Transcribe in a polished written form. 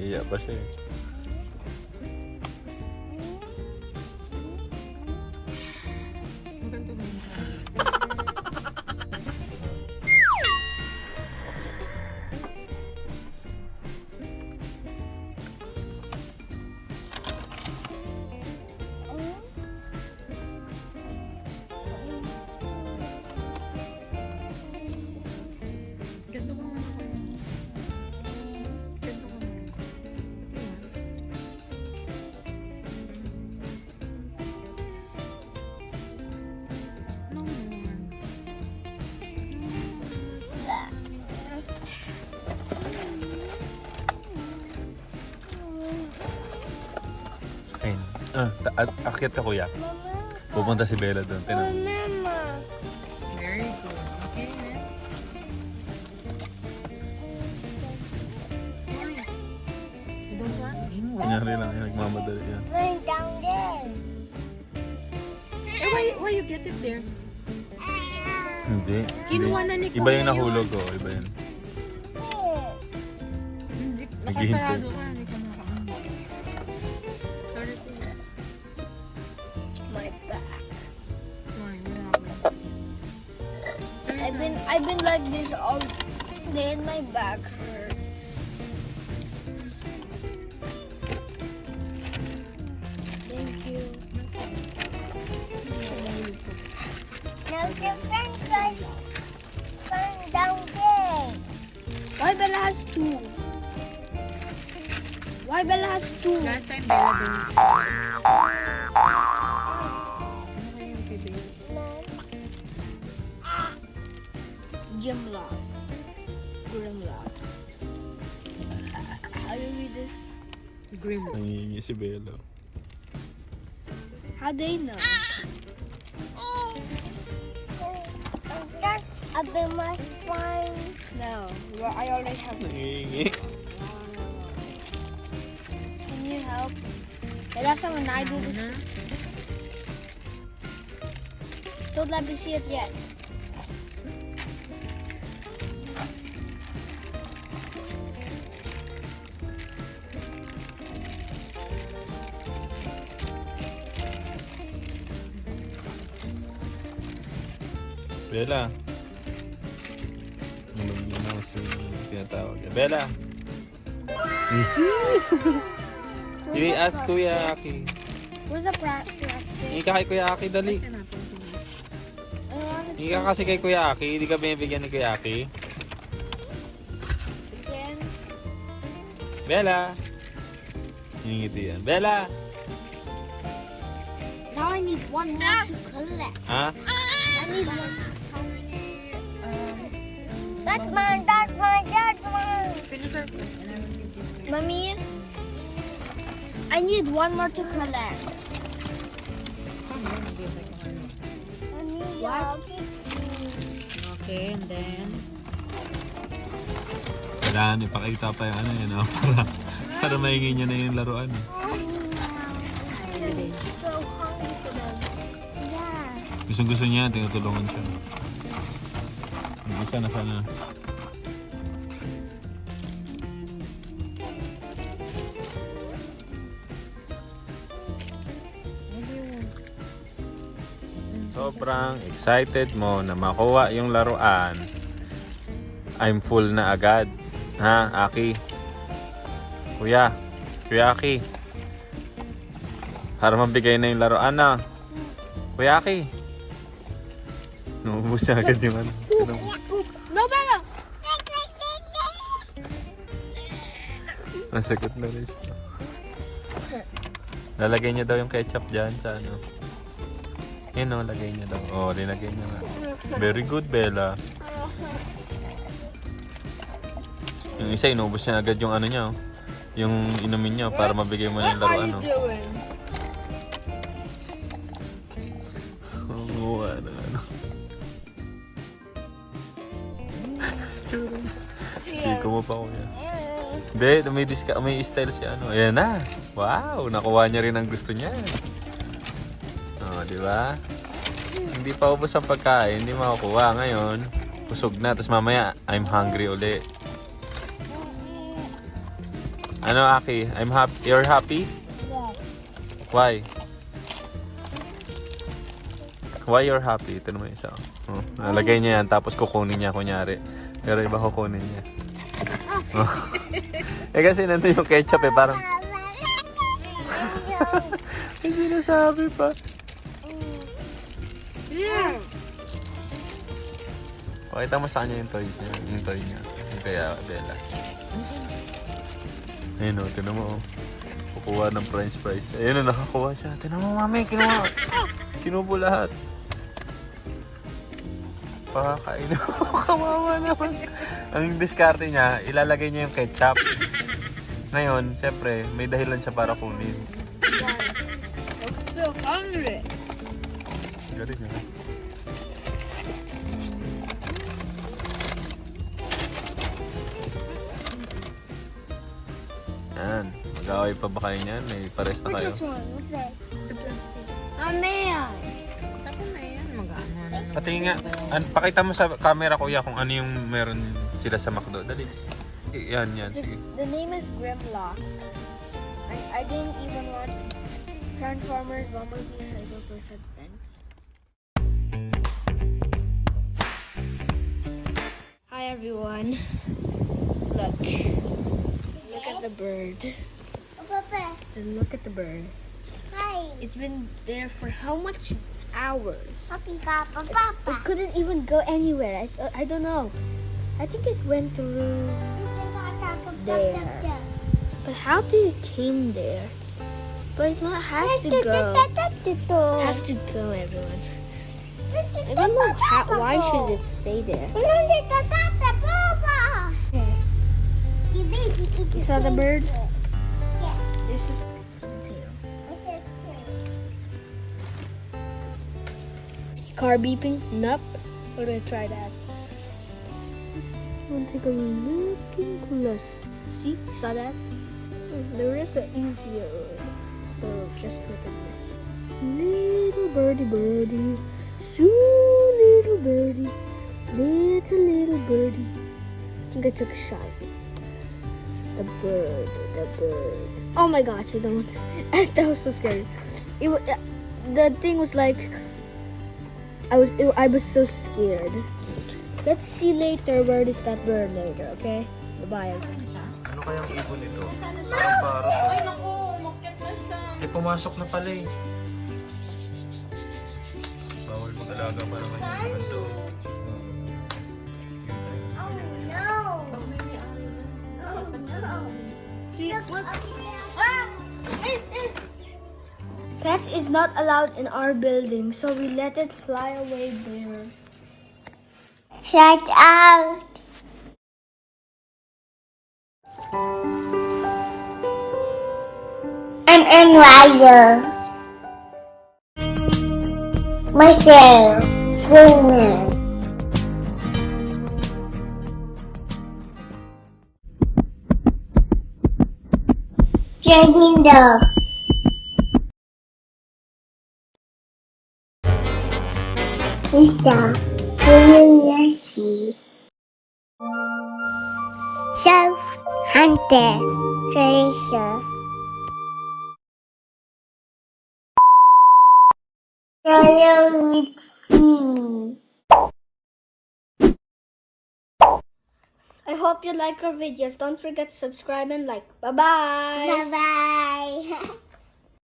Iya pa siya eh. Akyat ka kuya. Pupunta si Bella doon. Very good. Okay, you don't want? Kunyari lang yan, nagmamadali yan. Down there. Why you get it there? Hindi. Kinuha na ni Iba Kuya yung nahulog ko. Iba yun. Hindi. Naghihintay. Nakasarado ka. Hindi ka makakamot. Sorry to you. My back. Why? Wala ako. I've been like this all day and my back hurts. Thank you. Now the french fries turn down there. Why Bella has two? Why Bella has two? Last time, Bella dun. Grimlock. How do you read this? Grim. Nangingi si Bella. How do you know? I've been my spine. No, well, I already have. Nangingi. Can you help? The last time when I do this, don't let me see it yet. Bella. Naman yun ako si tinatawag. Bella! Isis! You ask Kuya Aki. Where's the plastic? Hindi ka kay Kuya Aki, dali. I want it Hindi ka kasi kay Kuya Aki. Hindi ka binibigyan ni Kuya Aki. again. Bella! Hingiti yan. Bella! Now I need one more to collect. Ha? I need one. How many, That's mine. That's mine. That's mine. finish our food and I will give you. Mommy, I need one more to collect. Come here, I'll give like one. What? Okay, and then... Kailangan ipakita pa yung ano yun. Oh, para maingin niya na yung laruan. Eh. I'm so hungry for them. Yeah. Gusto niya, tinutulungan siya. Yung isa na sana. Sobrang excited mo na makuha yung laruan. I'm full na agad. Ha, Aki? Kuya Aki. Para mabigay na yung laruan na. Kuya Aki. Naubos niya agad yung ano. No, Bella. Nasagot na rin siya. Lalagay niya daw yung ketchup dyan sa ano. Yan o, lagay niya daw. Oo, linagay niya nga. Very good, Bella. Yung isa, inubos niya agad yung ano niya. Oh. Yung inumin niya para mabigay mo na yung laruan. What are you doing? Oo, ano. Siko mo pa kuya. Hindi, may style si ano. Ayan na. Wow, nakuha niya rin ang gusto niya. Oh, di ba? Hindi pa ubos ang pagkain, hindi makukuha ngayon. Busog na, tapos mamaya, I'm hungry uli. Ano, Aki? I'm happy. You're happy? Yes. Why? Why you're happy? Ito naman isa. Oh, nalagay niya yan, tapos kukunin niya, kunyari. Pero iba kukunin niya. Oh. Eh kasi nandun yung ketchup eh, parang... May sinasabi pa. Pakita mo sa kanya yung toys niya. Yung toy niya. Yung kaya Bella. Ayun o, tinan mo o. Kukuha ng french fries. Ayun o, nakakuha siya. Tinan mo mami, kinuha. Sinubo lahat. Pakakain mo. Kawawa naman. Ang diskarte niya, ilalagay niya yung ketchup. Ngayon, syempre, may dahilan siya para kunin. I'm so hungry. Galing niya. Yan. Mag-away pa ba kayo niyan? May pares na kayo. Which one? What's that? The plastic. Man. Tapos na yan. Mag-ano na. Patingin nga. Pakita mo sa camera kuya kung ano yung meron sila sa McDo. Dali. Yan, sige. The name is Grimlock. I didn't even watch Transformers Bumblebee Cyber Force Advent. Hi everyone. Look. Look at the bird. Papa. Then look at the bird. Hi. It's been there for how much hours? Papi, Papa, Papa. It couldn't even go anywhere. I don't know. I think it went through there. But how did it came there? But it has to go. It has to go, everyone. I don't know why should it stay there. You saw the bird? Yeah. This is the tail. Car beeping? Nope. We're gonna try that. I'm gonna take a look close. See? You saw that? There is an easier way. So just look at this. Little birdie birdie. Shoo, little birdie. Little birdie. I think I took a shot. The bird. Oh my gosh, I don't. That was so scary. The thing was like, I was so scared. Let's see later where is that bird later, okay? Bye-bye. Ano kayang ibon nito? Saan na siya? Ay, naku. Umakyat na siya. Eh, pumasok na pala eh. Bawal mag-alaga para naman yung ganito. Pets is not allowed in our building, so we let it fly away there. Shut out! I'm Ryan. Michelle. Singer. Trading dog. Lisa. Kuyuyashi. Self Hunter. Teresa. I hope you like our videos. Don't forget to subscribe and like. Bye-bye. Bye-bye.